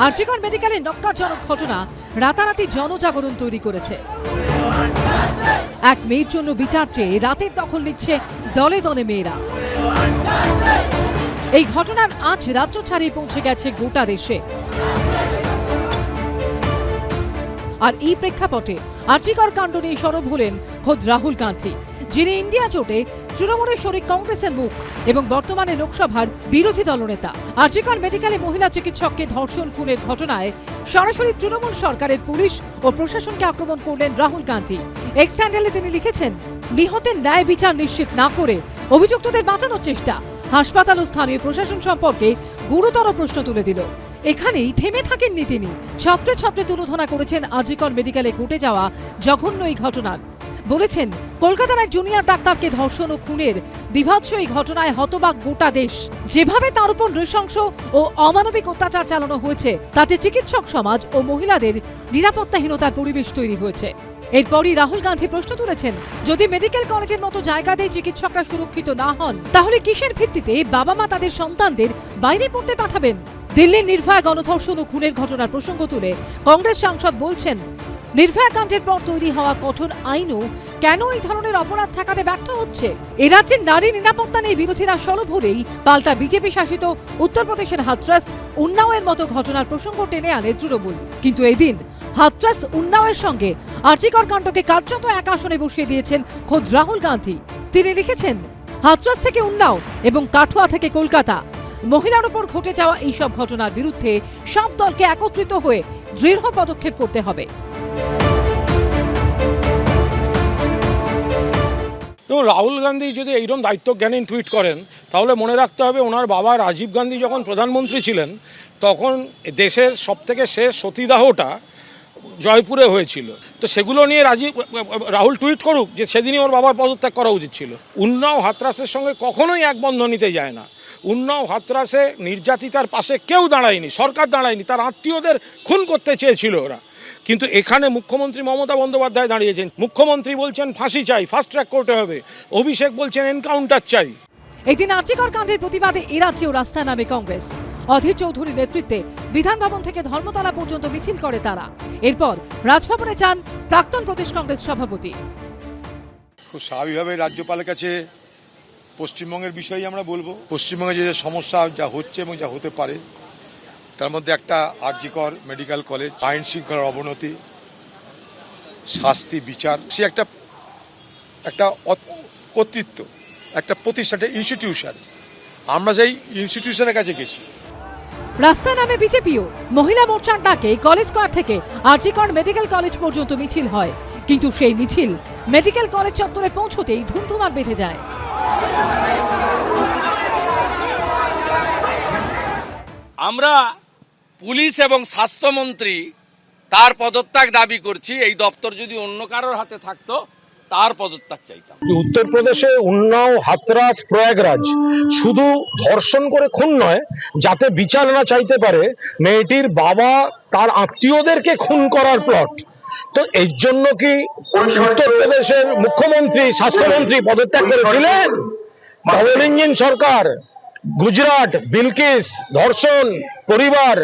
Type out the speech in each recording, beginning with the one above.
আরজিকর মেডিকেলে নক্কারজনক ঘটনা রাতারাতি জনজাগরণ তৈরি করেছে। এক মেয়ের জন্য বিচার চেয়ে রাতের দখল নিচ্ছে দলে দলে মেয়েরা। এই ঘটনার আজ রাজ্য ছাড়িয়ে পৌঁছে গেছে গোটা দেশে। আর এই প্রেক্ষাপটে আরজিকর কাণ্ড নিয়ে সরব হলেন খোদ রাহুল গান্ধী, যিনি ইন্ডিয়া জোটে তৃণমূলের শরিক কংগ্রেসের মুখ এবং বর্তমানে লোকসভার বিরোধী দলনেতা। আরজিকর মেডিকেলে মহিলা চিকিৎসককে ধর্ষণ খুনের ঘটনায় সরাসরি তৃণমূল সরকারের পুলিশ ও প্রশাসনকে আক্রমণ করলেন রাহুল গান্ধী। এক্স হ্যান্ডেলে তিনি লিখেছেন, নিহতের ন্যায় বিচার নিশ্চিত না করে অভিযুক্তদের বাঁচানোর চেষ্টা, হাসপাতাল ও স্থানীয় প্রশাসন সম্পর্কে গুরুতর প্রশ্ন তুলে দিল। এখানেই থেমে থাকেননি তিনি, ছত্রে ছত্রে তুলোধনা করেছেন আরজিকর মেডিকেলে ঘটে যাওয়া জঘন্য এই ঘটনার। বলেছেন, কলকাতার এক জুনিয়র ডাক্তারকে ধর্ষণ ও খুনের বিভৎস এই ঘটনায় হতবাক গোটা দেশ। যেভাবে তার উপর নৃশংস ও অমানবিক অত্যাচার চালানো হয়েছে, তাতে চিকিৎসক সমাজ ও মহিলাদের নিরাপত্তাহীনতার পরিবেশ তৈরি হয়েছে। এরপরই রাহুল গান্ধী প্রশ্ন তুলেছেন, যদি মেডিকেল কলেজের মতো জায়গাতেই চিকিৎসকরা সুরক্ষিত না হন, তাহলে কিসের ভিত্তিতে বাবা মা তাদের সন্তানদের বাইরে পড়তে পাঠাবেন? দিল্লির নির্ভয়া গণধর্ষণ ও খুনের ঘটনার প্রসঙ্গ তুলে কংগ্রেস সাংসদ বলছেন, নির্ভয়া কাণ্ডের পর তৈরি হওয়া কঠোর আইনও কেন এই ধরনের অপরাধ ঠেকাতে ব্যর্থ হচ্ছে? এ রাজ্যে নারী নিরাপত্তা নিয়ে বিরোধীরা সরব হলেই পাল্টা বিজেপি শাসিত উত্তরপ্রদেশের হাথরাস, উন্নাওয়ের মতো ঘটনার প্রসঙ্গ টেনে আনে তৃণমূল। কিন্তু এদিন হাথরাস, উন্নাওয়ের সঙ্গে আরজিকর কাণ্ডকে কার্যত এক আসনে বসিয়ে দিয়েছেন খোদ রাহুল গান্ধী। তিনি লিখেছেন, হাথরাস থেকে উন্নাও এবং কাঠুয়া থেকে কলকাতা, মহিলার উপর ঘটে যাওয়া এইসব ঘটনার বিরুদ্ধে সব দলকে একত্রিত হয়ে দৃঢ় পদক্ষেপ করতে হবে। রাহুল গান্ধী যদি এইরকম দায়িত্বজ্ঞানহীন টুইট করেন, তাহলে মনে রাখতে হবে ওনার বাবা রাজীব গান্ধী যখন প্রধানমন্ত্রী ছিলেন, তখন দেশের সবথেকে শেষ সতীদাহটা জয়পুরে হয়েছিল। তো সেগুলো নিয়ে রাহুল টুইট করুক যে সেদিনই ওর বাবার পদত্যাগ করা উচিত ছিল। উন্নাও হাথরাসের সঙ্গে কখনোই এক বন্ধনীতে যায় না। উন্নাও হাথরাসে নির্যাতিতার পাশে কেউ দাঁড়ায়নি, সরকার দাঁড়ায়নি, তার আত্মীয়দের খুন করতে চেয়েছিল ওরা। কিন্তু এখানে মুখ্যমন্ত্রী মমতা বন্দ্যোপাধ্যায় দাঁড়িয়েছেন, মুখ্যমন্ত্রী বলছেন ফাঁসি চাই, ফাস্ট ট্র্যাক কোর্টে হবে, অভিষেক বলছেন এনকাউন্টার চাই। এদিন আরজিকর কাণ্ডের প্রতিবাদে এ রাজ্যেও রাস্তায় নামে কংগ্রেস। অধীর চৌধুরীর নেতৃত্বে বিধান ভবন থেকে ধর্মতলা পর্যন্ত মিছিল করে তারা। এরপর রাজভবনে যান প্রাক্তন প্রদেশ কংগ্রেস সভাপতি। খুব স্বাভাবিকভাবে রাজ্যপালের কাছে পশ্চিমবঙ্গের বিষয়ে আমরা বলবো। পশ্চিমবঙ্গে যে সমস্যা যা হচ্ছে এবং যা হতে পারে, তার মধ্যে একটা আরজিকর মেডিকেল কলেজ, আইন শৃঙ্খলার অবনতি, শাস্তি, বিচার, সে একটা কর্তৃত্ব, একটা প্রতিষ্ঠান, ইনস্টিটিউশন। আমরা সেই ইনস্টিটিউশনের কাছে গেছি। রাস্তায় নামে বিজেপিও। মহিলা মোর্চার ডাকে কলেজ স্কয়ার থেকে আরজিকর মেডিকেল কলেজ পর্যন্ত মিছিল হয়, কিন্তু সেই মিছিল মেডিকেল কলেজ চত্বরে পৌঁছতেই ধুমধুমার বেঁধে যায়। আমরা পুলিশ এবং স্বাস্থ্যমন্ত্রী তার পদত্যাগ দাবি করছি। এই দপ্তর যদি অন্য কারোর হাতে থাকতো, তার পদত্যাগ চাইতাম। উত্তরপ্রদেশে উন্নাও, হাথরাস, প্রয়াগরাজ শুধু ধর্ষণ করে খুন নয়, যাতে বিচার না চাইতে পারে মেয়েটির বাবা তার আত্মীয়দেরকে খুন করার প্লট। তো এর জন্য কি উত্তরপ্রদেশের মুখ্যমন্ত্রী, স্বাস্থ্যমন্ত্রী পদত্যাগ করেছিলেন? ডবল ইঞ্জিন সরকার, গুজরাট, বিলকিস, ধর্ষণ, পরিবার,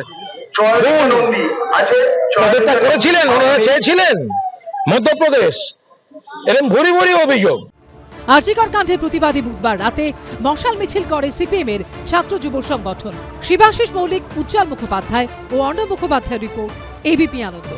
পদত্যাগ করেছিলেন, ওনারা চেয়েছিলেন। মধ্যপ্রদেশ, এরকম ভরি ভরি অভিযোগ। আরজিকর কাণ্ডের প্রতিবাদী বুধবার রাতে মশাল মিছিল করে সিপিএম এর ছাত্র যুব সংগঠন। শিবাশিস মৌলিক, উজ্জ্বল মুখোপাধ্যায় ও অর্ণব মুখোপাধ্যায়ের রিপোর্ট, এবিপি আনন্দ।